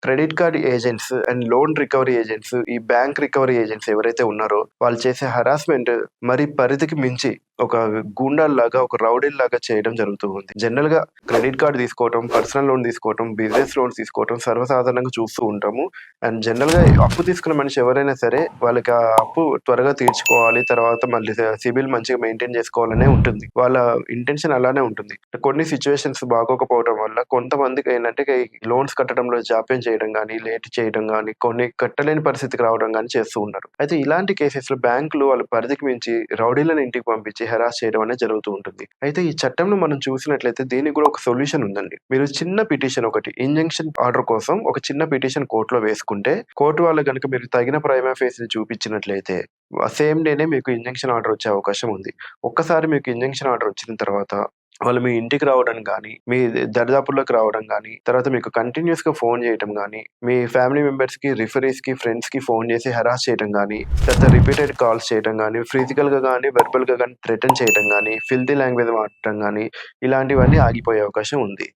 Credit card agents and loan recovery agents, ఈ bank recovery agents ఎవరైతే ఉన్నారో, వాళ్ళు చేసే హరాస్మెంట్ మరి పరిధికి మించి ఒక గూండాల్లాగా, ఒక రౌడీల్లాగా చేయడం జరుగుతూ ఉంది. జనరల్‌గా క్రెడిట్ కార్డ్ తీసుకోవటం, పర్సనల్ లోన్ తీసుకోవటం, బిజినెస్ లోన్స్ తీసుకోవటం సర్వసాధారణంగా చూస్తూ ఉంటాము. అండ్ జనరల్‌గా అప్పు తీసుకున్న మనిషి ఎవరైనా సరే, వాళ్ళకి ఆ అప్పు త్వరగా తీర్చుకోవాలి. తర్వాత మళ్ళీ సిబిల్ మంచిగా మెయింటైన్ చేసుకోవాలనే ఉంటుంది. వాళ్ళ ఇంటెన్షన్ అలానే ఉంటుంది. కొన్ని సిట్యుయేషన్స్ బాగోకపోవడం వల్ల కొంతమందికేంటంటే లోన్స్ కట్టడంలో జాప్యం చేయడం గానీ, లేట్ చేయడం గానీ, కొన్ని కట్టలేని పరిస్థితికి రావడం గానీ చేస్తూ ఉంటారు. అయితే ఇలాంటి కేసెస్‌లో బ్యాంకులు వాళ్ళ పరిధికి మించి రౌడీలను ఇంటికి పంపించి హెరాస్ చేయడం అనేది జరుగుతూ ఉంటుంది. అయితే ఈ చట్టంలో మనం చూసినట్లయితే దీనికి గూడా ఒక సొల్యూషన్ ఉందండి. మీరు చిన్న పిటిషన్ ఒకటి ఇంజంక్షన్ ఆర్డర్ కోసం ఒక చిన్న పిటిషన్ కోర్ట్‌లో వేసుకుంటే, కోర్ట్ వాళ్ళు గనుక మీరు తగిన ప్రైమా ఫేసి‌ని చూపించినట్లయితే సేమ్ డేనే మీకు ఇంజంక్షన్ ఆర్డర్ వచ్చే అవకాశం ఉంది. ఒక్కసారి మీకు ఇంజంక్షన్ ఆర్డర్ వచ్చిన తర్వాత వాళ్ళు మీ ఇంటికి రావడం గానీ, మీ దరిదాపుల్లోకి రావడం గానీ, తర్వాత మీకు కంటిన్యూయస్‌గా ఫోను జేయటం గానీ, మీ ఫ్యామిలీ మెంబర్స్‌కి, రిఫరీస్‌కి, ఫ్రెండ్స్‌కి ఫోను జేసి హరాస్ చేయటం గానీ, తర్వాత రిపీటెడ్ కాల్స్ చేయటం గానీ, ఫిజికల్‌గా గానీ, వెర్బల్‌గా గానీ థ్రెటన్ చేయటం గానీ, ఫిల్తీ లాంగ్వేజ్ వాడటం గానీ, ఇలాంటివన్నీ ఆగిపోయే అవకాశం ఉంది.